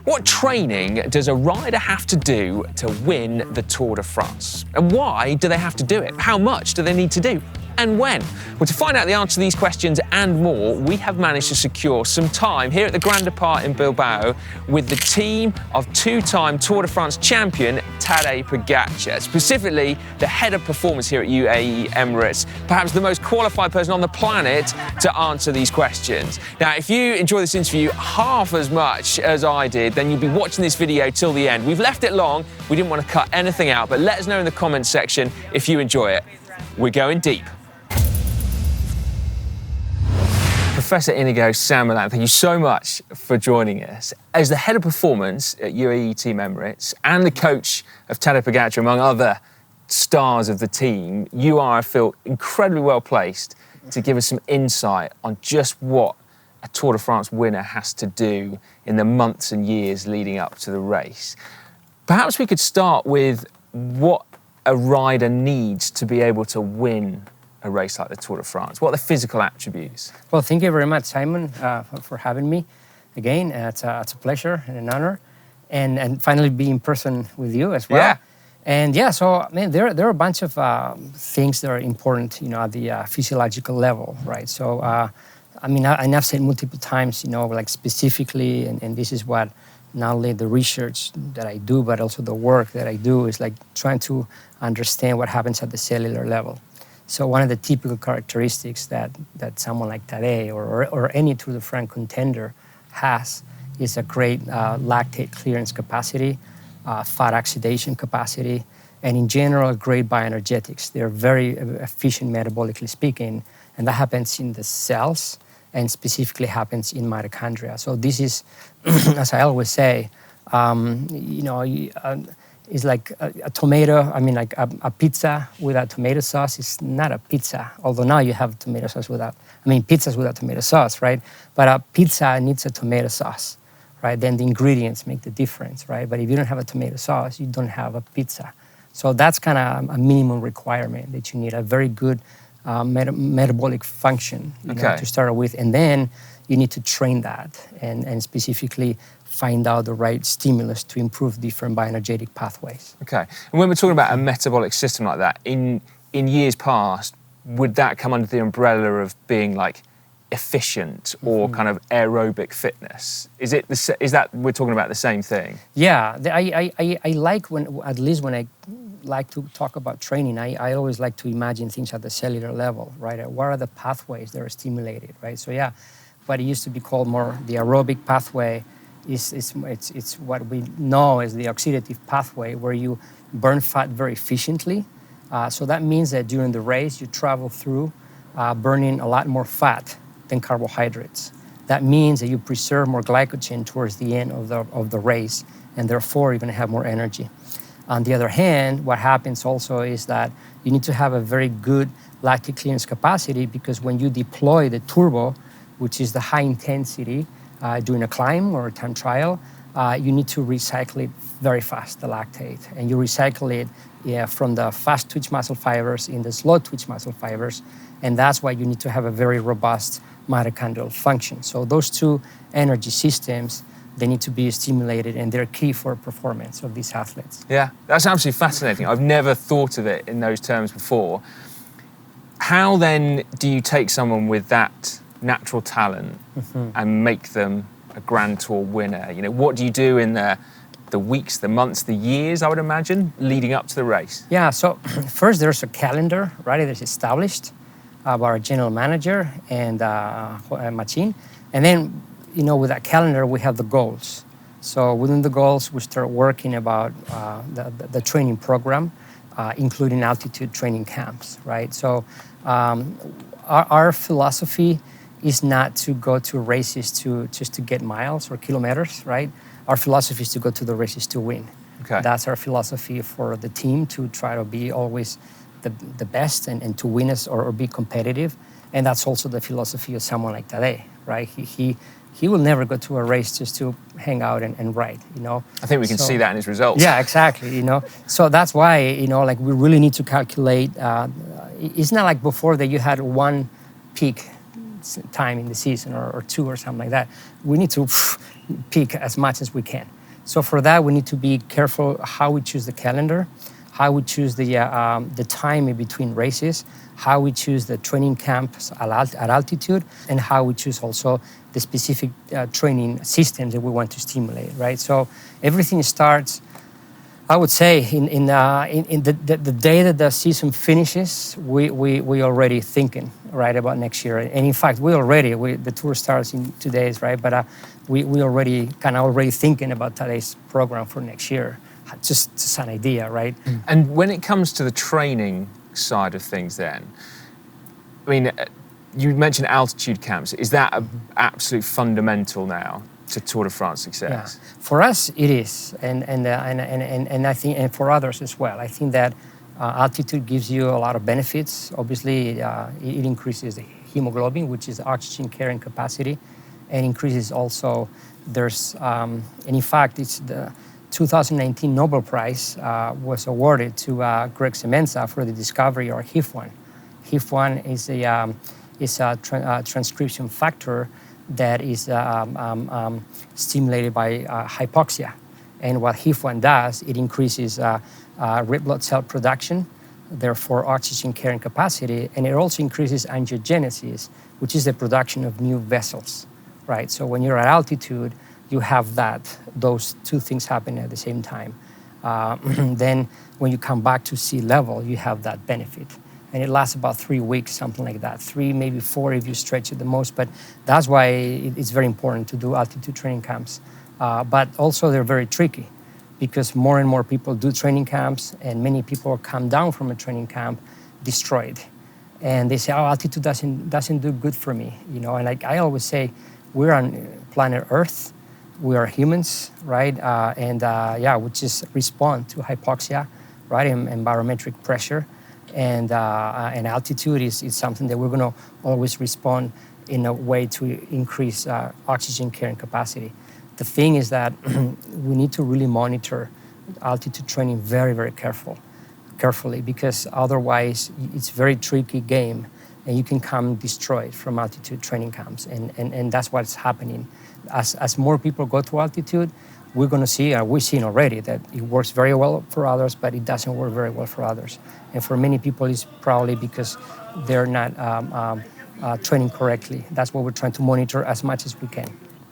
What training does a rider have to do to win the Tour de France? And why do they have to do it? How much do they need to do? And when? Well, to find out the answer to these questions and more, we have managed to secure some time here at the Grand Départ in Bilbao with the team of two-time Tour de France champion Tadej Pogačar, specifically the head of performance here at UAE Emirates, perhaps the most qualified person on the planet to answer these questions. Now, if you enjoy this interview half as much as I did, then you'll be watching this video till the end. We've left it long. We didn't want to cut anything out, but let us know in the comments section if you enjoy it. We're going deep. Professor Iñigo San Millán, thank you so much for joining us. As the head of performance at UAE Team Emirates and the coach of Tadej Pogačar, among other stars of the team, you are, I feel, incredibly well placed to give us some insight on just what a Tour de France winner has to do in the months and years leading up to the race. Perhaps we could start with what a rider needs to be able to win a race like the Tour de France. What are the physical attributes? Well, thank you very much, Simon, for having me again. It's a pleasure and an honor, and finally be in person with you as well. Yeah. And yeah, so I mean, there are a bunch of things that are important, at the physiological level, right? So I mean, I've said multiple times, like specifically, and this is what not only the research that I do, but also the work that I do is like trying to understand what happens at the cellular level. So one of the typical characteristics that someone like Tadej or any Tour de France contender has is a great lactate clearance capacity, fat oxidation capacity, and in general, great bioenergetics. They're very efficient metabolically speaking, and that happens in the cells and specifically happens in mitochondria. So this is, as I always say, it's like a tomato, like a pizza without tomato sauce is not a pizza, although now you have tomato sauce pizzas without tomato sauce, right? But a pizza needs a tomato sauce, right? Then the ingredients make the difference, right? But if you don't have a tomato sauce, you don't have a pizza. So that's kind of a minimum requirement that you need, a very good metabolic function to start with. And then you need to train that and specifically find out the right stimulus to improve different bioenergetic pathways. Okay. And when we're talking about a metabolic system like that, in years past, would that come under the umbrella of being like efficient or kind of aerobic fitness? Is that we're talking about the same thing? Yeah, I like when I like to talk about training, I always like to imagine things at the cellular level, right? What are the pathways that are stimulated, right? So yeah, what it used to be called more the aerobic pathway it's what we know as the oxidative pathway, where you burn fat very efficiently. So that means that during the race, you travel through burning a lot more fat than carbohydrates. That means that you preserve more glycogen towards the end of the race, and therefore you're going to have more energy. On the other hand, what happens also is that you need to have a very good lactate clearance capacity, because when you deploy the turbo, which is the high intensity, during a climb or a time trial, you need to recycle it very fast, the lactate. And you recycle it from the fast twitch muscle fibers in the slow twitch muscle fibers. And that's why you need to have a very robust mitochondrial function. So those two energy systems, they need to be stimulated, and they're key for performance of these athletes. Yeah, that's absolutely fascinating. I've never thought of it in those terms before. How then do you take someone with that natural talent and make them a Grand Tour winner? What do you do in the weeks, the months, the years, I would imagine, leading up to the race? Yeah, so first there's a calendar, right, that's established by our general manager and Machin. And then, with that calendar, we have the goals. So within the goals, we start working about the training program, including altitude training camps, right? So our philosophy is not to go to races just to get miles or kilometers, right? Our philosophy is to go to the races to win. Okay. That's our philosophy for the team, to try to be always the best and to win us or be competitive. And that's also the philosophy of someone like Tadej, right? He will never go to a race just to hang out and ride, I think we can see that in his results. Yeah, exactly, So that's why, we really need to calculate. It's not like before that you had one peak time in the season or two or something like that. We need to peak as much as we can. So for that, we need to be careful how we choose the calendar, how we choose the time in between races, how we choose the training camps at altitude, and how we choose also the specific training systems that we want to stimulate, right? So everything starts, I would say, in the day that the season finishes, we already thinking, right, about next year. And in fact, the tour starts in 2 days, right? But we already thinking about today's program for next year. Just an idea, right? And when it comes to the training side of things then, I mean, you mentioned altitude camps. Is that an absolute fundamental now to Tour de France success? Yeah. For us, it is, and I think, and for others as well. I think that altitude gives you a lot of benefits. Obviously, it increases the hemoglobin, which is oxygen carrying capacity, and increases also. And in fact, it's the 2019 Nobel Prize was awarded to Greg Semenza for the discovery of HIF-1. HIF-1 is a transcription factor that is stimulated by hypoxia. And what HIF-1 does, it increases red blood cell production, therefore oxygen carrying capacity, and it also increases angiogenesis, which is the production of new vessels, right? So when you're at altitude, you have those two things happening at the same time. Then when you come back to sea level, you have that benefit. And it lasts about 3 weeks, something like that. 3, maybe 4 if you stretch it the most. But that's why it's very important to do altitude training camps. But also they're very tricky because more and more people do training camps, and many people come down from a training camp destroyed. And they say, oh, altitude doesn't do good for me. And like I always say, we're on planet Earth. We are humans, right? We just respond to hypoxia, right, and barometric pressure. And altitude is something that we're going to always respond in a way to increase oxygen carrying capacity. The thing is that we need to really monitor altitude training very, very carefully, because otherwise it's a very tricky game, and you can come destroyed from altitude training camps. And that's what's happening. As more people go to altitude, we're going to see, we've seen already, that it works very well for others, but it doesn't work very well for others. And for many people, it's probably because they're not training correctly. That's what we're trying to monitor as much as we can.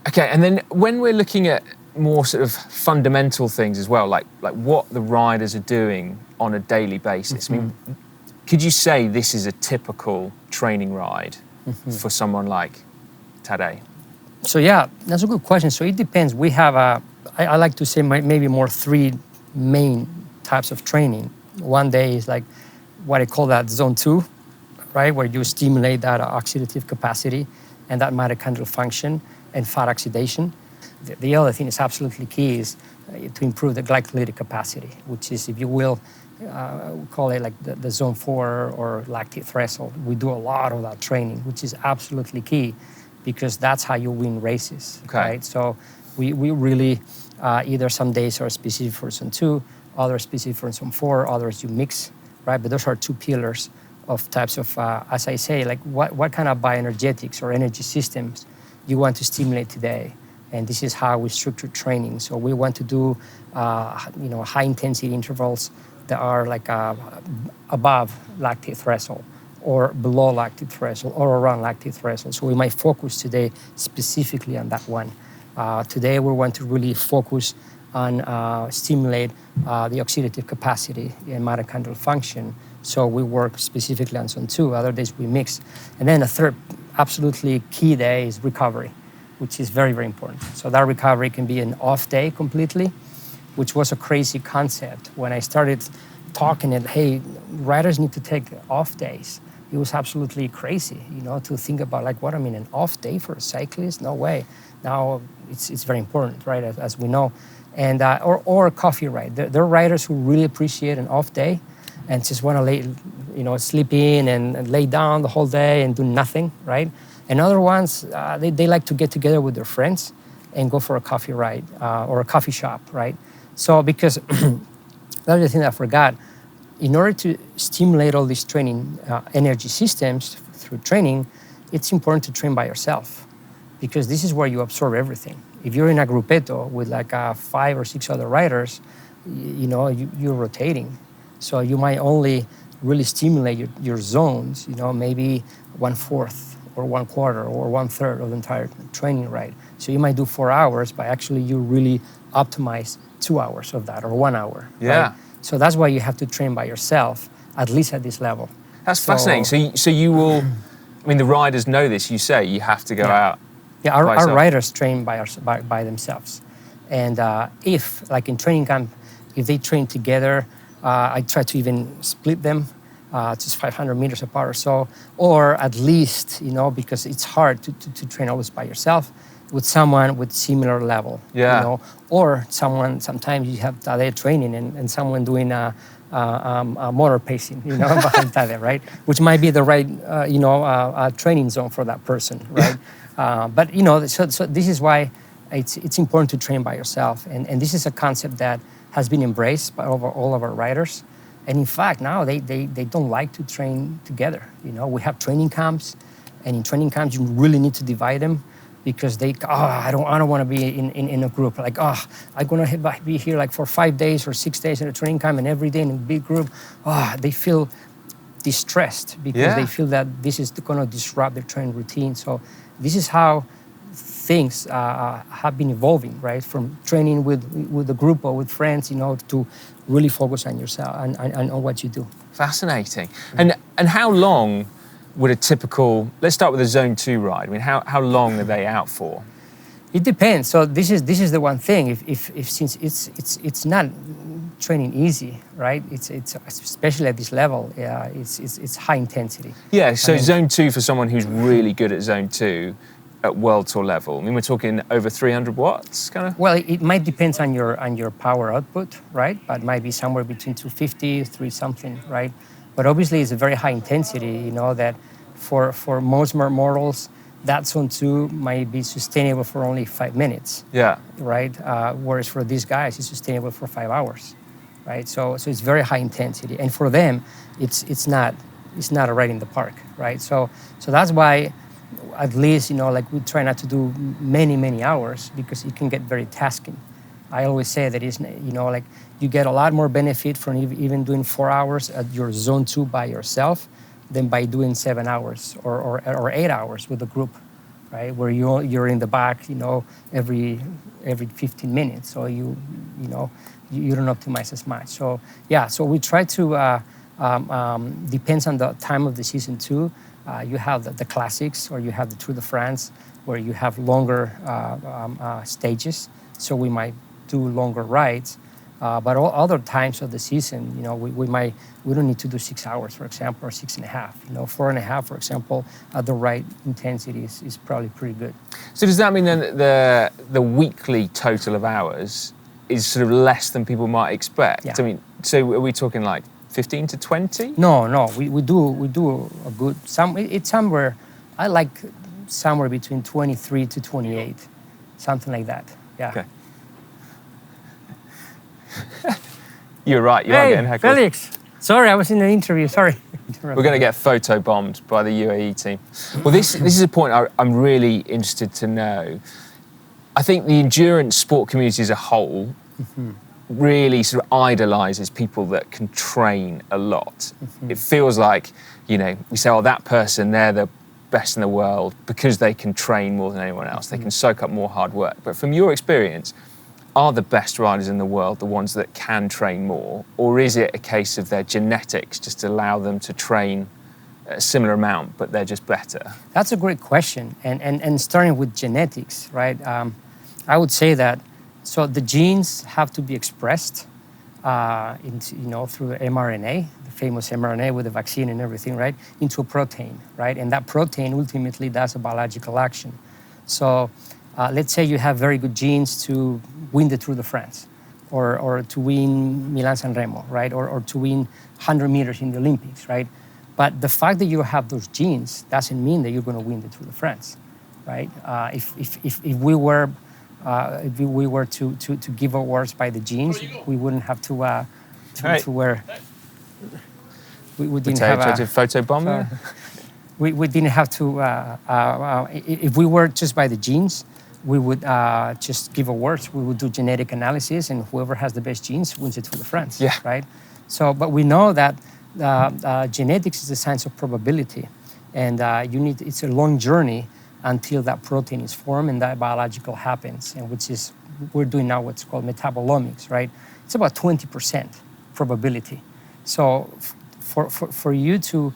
Okay, and then when we're looking at more sort of fundamental things as well, like what the riders are doing on a daily basis, I mean, could you say this is a typical training ride for someone like Tadej? So yeah, that's a good question. So it depends. We have I like to say maybe more 3 main types of training. One day is like what I call that zone 2, right, where you stimulate that oxidative capacity and that mitochondrial function and fat oxidation. The other thing is absolutely key is to improve the glycolytic capacity, which is, if you will, we call it like the zone 4 or lactate threshold. We do a lot of that training, which is absolutely key, because that's how you win races, right? So we really, either some days are specific for zone 2, others specific for zone 4, others you mix, right? But those are 2 pillars of types of, as I say, like what kind of bioenergetics or energy systems you want to stimulate today. And this is how we structure training. So we want to do, high intensity intervals that are like above lactate threshold, or below lactate threshold, or around lactate threshold. So we might focus today specifically on that one. Today we want to really focus on stimulate the oxidative capacity and mitochondrial function. So we work specifically on zone 2. Other days we mix. And then the third absolutely key day is recovery, which is very, very important. So that recovery can be an off day completely, which was a crazy concept. When I started talking that, hey, riders need to take off days, it was absolutely crazy, to think about like, what, I mean, an off day for a cyclist? No way. Now it's very important, right, as we know. And or a coffee ride. There are riders who really appreciate an off day and just want to sleep in and lay down the whole day and do nothing, right? And other ones, they like to get together with their friends and go for a coffee ride or a coffee shop, right? So because the other thing I forgot, in order to stimulate all these training energy systems through training, it's important to train by yourself because this is where you absorb everything. If you're in a gruppetto with like 5 or 6 other riders, you're rotating. So you might only really stimulate your zones, maybe 1/4 or 1/4 or 1/3 of the entire training ride. So you might do 4 hours, but actually you really optimize 2 hours of that or 1 hour. Yeah. Right? So that's why you have to train by yourself, at least at this level. That's fascinating. So you will, I mean, the riders know this. You say you have to go out. Yeah, our riders train by themselves. And if, like in training camp, if they train together, I try to even split them just 500 meters apart or so, or at least, because it's hard to train always by yourself, with someone with similar level. Yeah. Or sometimes you have Tadej training and someone doing a motor pacing, behind Tadej, right? Which might be the right, training zone for that person, right? But so this is why it's important to train by yourself, and this is a concept that has been embraced by all of our riders, and in fact now they don't like to train together. We have training camps, and in training camps you really need to divide them because I don't want to be in a group like I'm gonna be here like for 5 days or 6 days in a training camp and every day in a big group. They feel distressed because they feel that this is going to disrupt their training routine. So this is how things have been evolving, right? From training with a group or with friends, to really focus on yourself and on what you do. Fascinating. And how long would a typical, let's start with a zone 2 ride. I mean, how long are they out for? It depends. So this is the one thing. If since it's not training easy, right? It's especially at this level. It's high intensity. Yeah. So zone 2 for someone who's really good at zone 2 at world tour level. I mean, we're talking over 300 watts, kind of. Well, it might depend on your power output, right? But it might be somewhere between 250, 3 something, right? But obviously, it's a very high intensity. That for most mortals, that zone 2 might be sustainable for only 5 minutes. Yeah. Right. Whereas for these guys, it's sustainable for 5 hours. Right. So it's very high intensity, and for them, it's not a ride in the park. Right. So that's why, at least like we try not to do many hours because it can get very tasking. I always say that it's like you get a lot more benefit from even doing 4 hours at your zone 2 by yourself than by doing 7 hours or 8 hours with a group, right? Where you're in the back, every 15 minutes, so you don't optimize as much. So so we try to depends on the time of the season too. You have the classics, or you have the Tour de France, where you have longer stages. So we might do longer rides. But all other times of the season, we don't need to do 6 hours, for example, or 6.5. 4.5, for example, at the right intensity is probably pretty good. So does that mean then that the weekly total of hours is sort of less than people might expect? Yeah. I mean, so are we talking like 15 to 20? No, we do a good it's somewhere. I like somewhere between 23 to 28, something like that. Yeah. Okay. You're right. You are getting heckled. Felix. Sorry, I was in an interview. Sorry. We're going to get photo bombed by the UAE team. Well, this is a point I'm really interested to know. I think the endurance sport community as a whole really sort of idolizes people that can train a lot. It feels like, we say, oh, that person, they're the best in the world because they can train more than anyone else. They can soak up more hard work. But from your experience, are the best riders in the world the ones that can train more? Or is it a case of their genetics just allow them to train a similar amount, but they're just better? That's a great question. And starting with genetics, right? I would say that, so the genes have to be expressed through mRNA, the famous mRNA with the vaccine and everything, right? Into a protein, right? And that protein ultimately does a biological action. So let's say you have very good genes to win the Tour de France, or to win Milan-San Remo, right? Or to win 100 meters in the Olympics, right? But the fact that you have those genes doesn't mean that you're going to win the Tour de France, right? If we were to give awards by the genes, we wouldn't have to wear. We didn't have a photo bomber. we didn't have to, if we were just by the genes, we would just give awards. We would do genetic analysis, and whoever has the best genes wins the Tour de France, Yeah. right? So, but we know that genetics is a science of probability, and it's a long journey until that protein is formed and that biological happens, and which is, we're doing now what's called metabolomics, right? It's about 20% probability. So for you to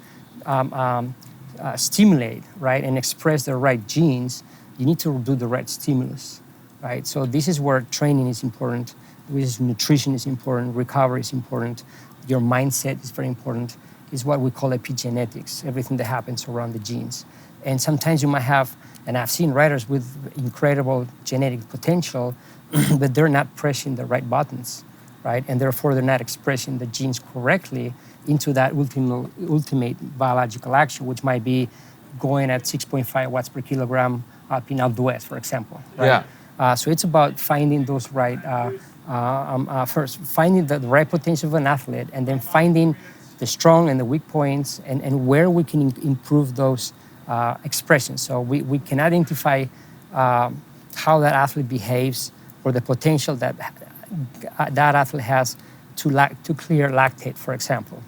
stimulate, right, and express the right genes, you need to do the right stimulus, right? So this is where training is important, nutrition is important, recovery is important, your mindset is very important. It's what we call epigenetics, everything that happens around the genes. And sometimes you might have, and I've seen riders with incredible genetic potential, but they're not pressing the right buttons, right? And therefore they're not expressing the genes correctly into that ultimate biological action, which might be going at 6.5 watts per kilogram up in Alpe d'Huez, for example. Right? Yeah. So it's about finding those right, first finding the right potential of an athlete, and then finding the strong and the weak points, and where we can improve those expressions. So we can identify how that athlete behaves, or the potential that that athlete has to clear lactate, for example.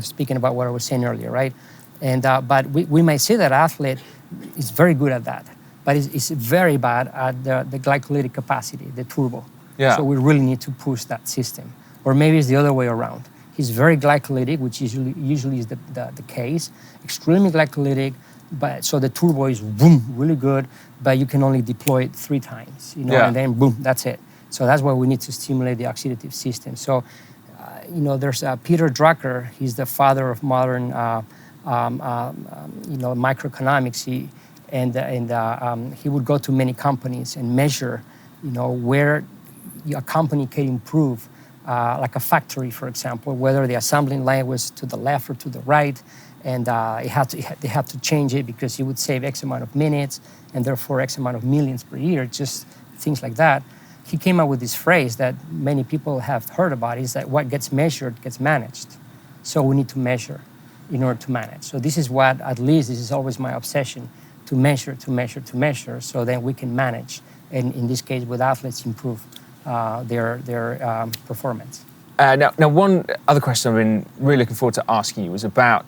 Speaking about what I was saying earlier, right? And but we might say that athlete is very good at that, but it's very bad at the glycolytic capacity, the turbo. Yeah. So we really need to push that system. Or maybe it's the other way around. He's very glycolytic, which usually is the case, extremely glycolytic, but so the turbo is boom, really good, but you can only deploy it 3 times, you know, Yeah. and then boom, that's it. So that's why we need to stimulate the oxidative system. So, you know, there's Peter Drucker. He's the father of modern, you know, microeconomics. He would go to many companies and measure, you know, where a company can improve, like a factory, for example, whether the assembling line was to the left or to the right, and they had to change it because it would save X amount of minutes and therefore X amount of millions per year, just things like that. He came up with this phrase that many people have heard about, is that what gets measured gets managed. So we need to measure in order to manage. So this is what, at least this is always my obsession, to measure, so then we can manage. And in this case, with athletes, improve their performance. Now, one other question I've been really looking forward to asking you was about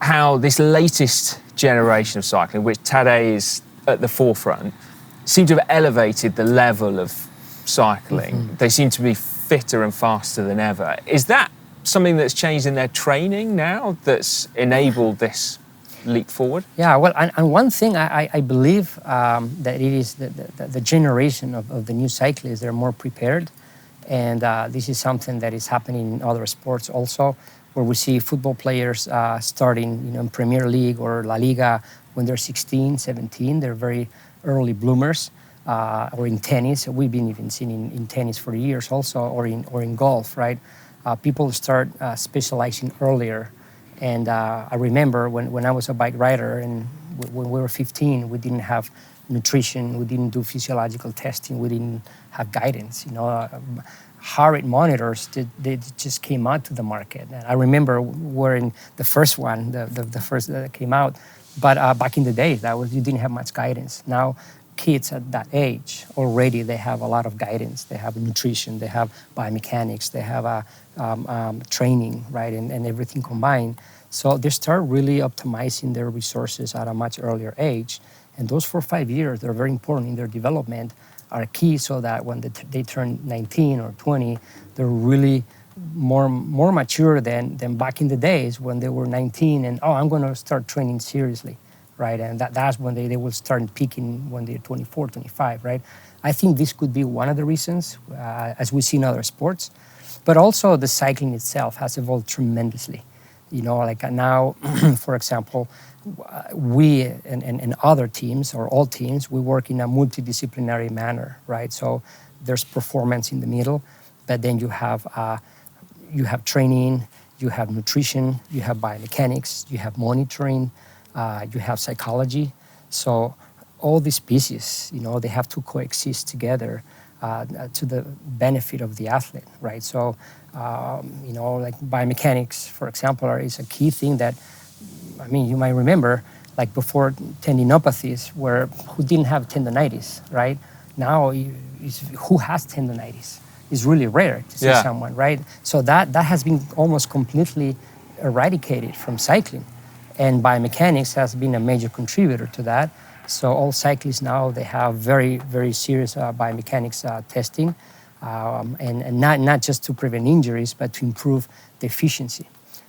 how this latest generation of cycling, which Tadej is at the forefront, seem to have elevated the level of cycling. Mm-hmm. They seem to be fitter and faster than ever. Is that something that's changed in their training now that's enabled this leap forward? Yeah, well, and one thing I believe that it is the generation of the new cyclists, they're more prepared. And this is something that is happening in other sports also, where we see football players starting, you know, in Premier League or La Liga when they're 16, 17. They're very early bloomers. Or in tennis, we've been even seeing in tennis for years also, or in golf, right? People start specializing earlier. And I remember when I was a bike rider, and when we were 15, we didn't have nutrition, we didn't do physiological testing, we didn't have guidance. You know, heart rate monitors, they just came out to the market. And I remember wearing the first one, the first that came out. But back in the day, you didn't have much guidance. Now, kids at that age already, they have a lot of guidance. They have nutrition, they have biomechanics, they have training, right, and everything combined. So they start really optimizing their resources at a much earlier age. And those 4 or 5 years, they're very important in their development, are key, so that when they turn 19 or 20, they're really more mature than back in the days when they were 19 and, I'm going to start training seriously. Right, and that's when they will start peaking when they're 24, 25, right? I think this could be one of the reasons, as we see in other sports, but also the cycling itself has evolved tremendously. You know, like now, for example, we and other teams, or all teams, we work in a multidisciplinary manner, right? So there's performance in the middle, but then you have training, you have nutrition, you have biomechanics, you have monitoring, you have psychology. So all these pieces, you know, they have to coexist together to the benefit of the athlete, right? So, you know, like biomechanics, for example, is a key thing that I mean, you might remember, like before tendinopathies, who didn't have tendonitis, right? Now, who has tendonitis? It's really rare to see someone, right? So that has been almost completely eradicated from cycling. And biomechanics has been a major contributor to that. So all cyclists now, they have very, very serious biomechanics testing, and not just to prevent injuries, but to improve the efficiency.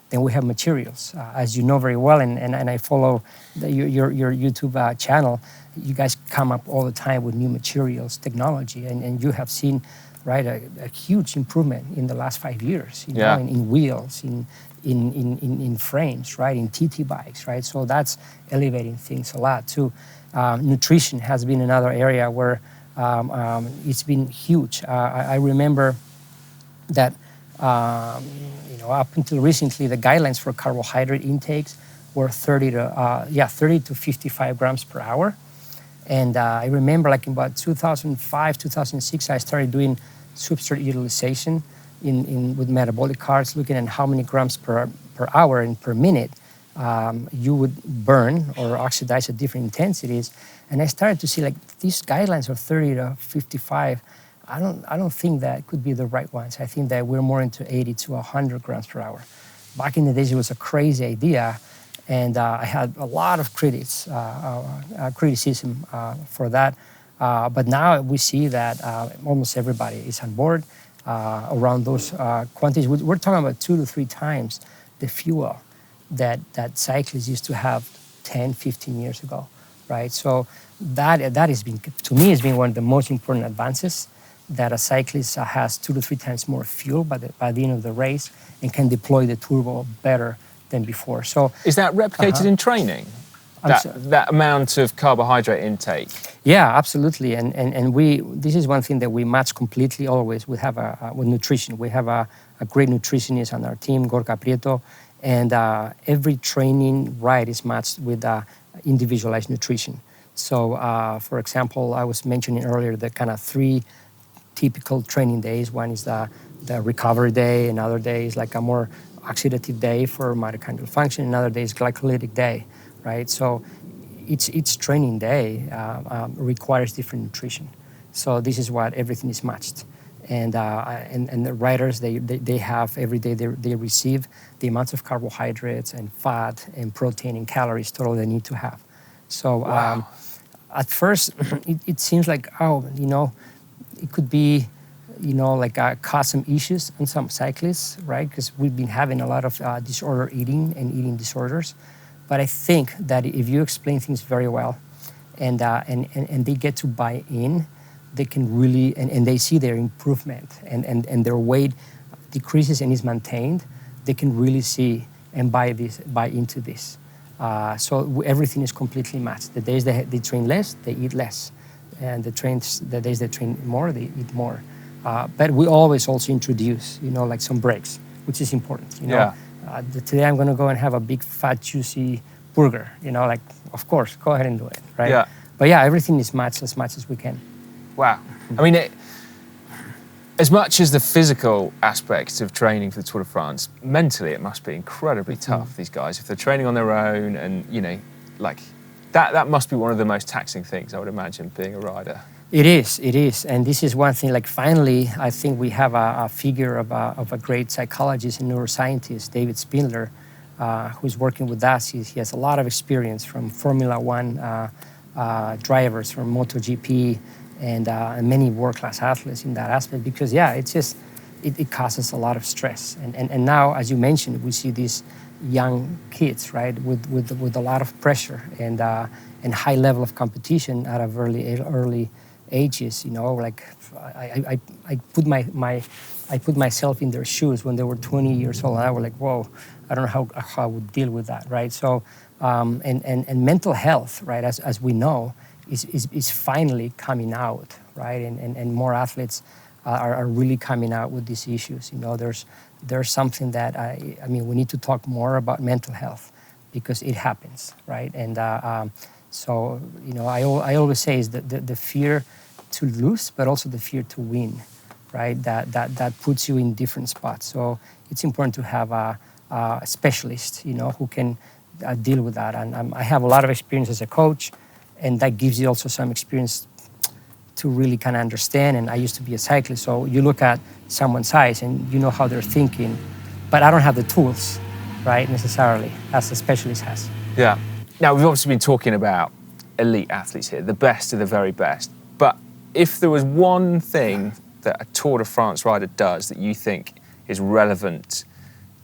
Then we have materials. As you know very well, and I follow your YouTube channel, you guys come up all the time with new materials, technology, and you have seen, right, a huge improvement in the last 5 years, you know, in wheels, in frames, right, in TT bikes, right? So that's elevating things a lot too. Nutrition has been another area where it's been huge. I remember that, you know, up until recently, the guidelines for carbohydrate intakes were 30 to 55 grams per hour. And I remember, like in about 2005, 2006, I started doing substrate utilization with metabolic cards, looking at how many grams per hour and per minute you would burn or oxidize at different intensities. And I started to see, like, these guidelines of 30 to 55, I don't think that could be the right ones. I think that we're more into 80 to 100 grams per hour. Back in the days, it was a crazy idea, and I had a lot of criticism for that. But now we see that almost everybody is on board around those quantities. We're talking about 2 to 3 times the fuel that cyclists used to have 10, 15 years ago, right? So that has been, to me, has been one of the most important advances, that a cyclist has 2 to 3 times more fuel by the end of the race and can deploy the turbo better than before. So is that replicated in training? That amount of carbohydrate intake? Yeah, absolutely. And this is one thing that we match completely always. We have with nutrition. We have a great nutritionist on our team, Gorka Prieto, and every training ride is matched with individualized nutrition. So, for example, I was mentioning earlier the kind of 3 typical training days. One is the recovery day, another day is like a more oxidative day for mitochondrial function, another day is glycolytic day, right? So each training day requires different nutrition. So this is what everything is matched. And the riders, they have every day they receive the amounts of carbohydrates and fat and protein and calories total they need to have. So at first it seems like, oh, you know, it could be, you know, like cause some issues on some cyclists, right? Because we've been having a lot of disorder eating and eating disorders. But I think that if you explain things very well and they get to buy in, they can really, and they see their improvement and their weight decreases and is maintained, they can really see and buy into this. So everything is completely matched. The days they train less, they eat less. And the days they train more, they eat more. But we always also introduce, you know, like some breaks, which is important. You know, today I'm going to go and have a big, fat, juicy burger. You know, like, of course, go ahead and do it, right? Yeah. But yeah, everything is matched as much as we can. Wow. I mean, as much as the physical aspects of training for the Tour de France, mentally it must be incredibly tough, these guys, if they're training on their own and, you know, like, that must be one of the most taxing things, I would imagine, being a rider. It is. And this is one thing, like, finally, I think we have a figure of a great psychologist and neuroscientist, David Spindler, who's working with us. He has a lot of experience from Formula One drivers, from MotoGP, and many world-class athletes in that aspect, because, yeah, it's just, it causes a lot of stress. And now, as you mentioned, we see these young kids, right, with a lot of pressure and high level of competition at a very early ages. You know, like I put myself in their shoes when they were 20 years old, and I was like, whoa, I don't know how I would deal with that, right? So and mental health, right, as we know, is finally coming out, right, and more athletes are really coming out with these issues. You know, there's something that I mean, we need to talk more about mental health, because it happens, right? And so, you know, I always say is the fear to lose, but also the fear to win, right? That puts you in different spots. So it's important to have a specialist, you know, who can deal with that. And I have a lot of experience as a coach, and that gives you also some experience to really kind of understand. And I used to be a cyclist, so you look at someone's eyes and you know how they're thinking, but I don't have the tools, right, necessarily, as a specialist has. Yeah. Now, we've obviously been talking about elite athletes here, the best of the very best. But if there was one thing that a Tour de France rider does that you think is relevant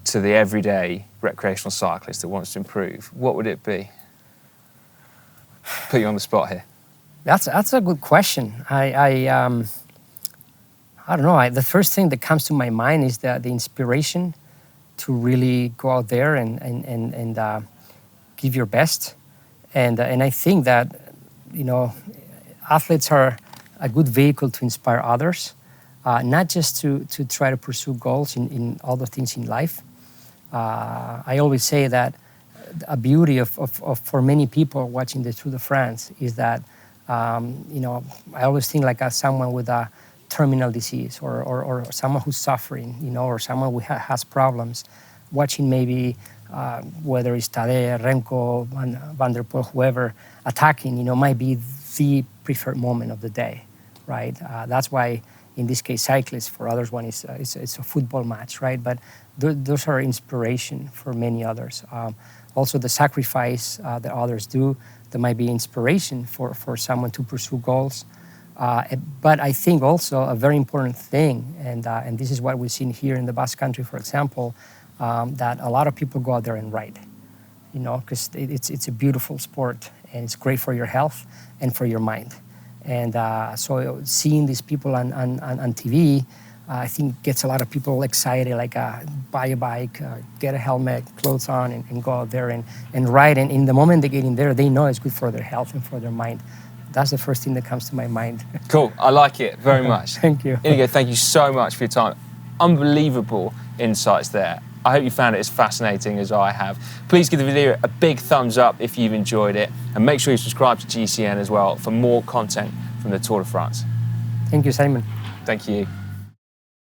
to the everyday recreational cyclist that wants to improve, what would it be? Put you on the spot here. That's a good question. I don't know. The first thing that comes to my mind is the inspiration to really go out there and give your best. And I think that, you know, athletes are a good vehicle to inspire others, not just to try to pursue goals in all the things in life. I always say that a beauty for many people watching the Tour de France is that, you know, I always think like as someone with a terminal disease or someone who's suffering, you know, or someone who has problems, watching maybe whether it's Tadej, Remco, Van der Poel, whoever attacking, you know, might be the preferred moment of the day, right? That's why, in this case, cyclists, for others, one is it's a football match, right? But those are inspiration for many others. Also, the sacrifice that others do, that might be inspiration for someone to pursue goals. But I think also a very important thing, and this is what we've seen here in the Basque Country, for example, that a lot of people go out there and ride, you know, because it's a beautiful sport and it's great for your health and for your mind. And so seeing these people on TV, I think gets a lot of people excited, like buy a bike, get a helmet, clothes on, and go out there and ride. And in the moment they get in there, they know it's good for their health and for their mind. That's the first thing that comes to my mind. Cool, I like it very much. Thank you. Iñigo, thank you so much for your time. Unbelievable insights there. I hope you found it as fascinating as I have. Please give the video a big thumbs up if you've enjoyed it, and make sure you subscribe to GCN as well for more content from the Tour de France. Thank you, Simon. Thank you.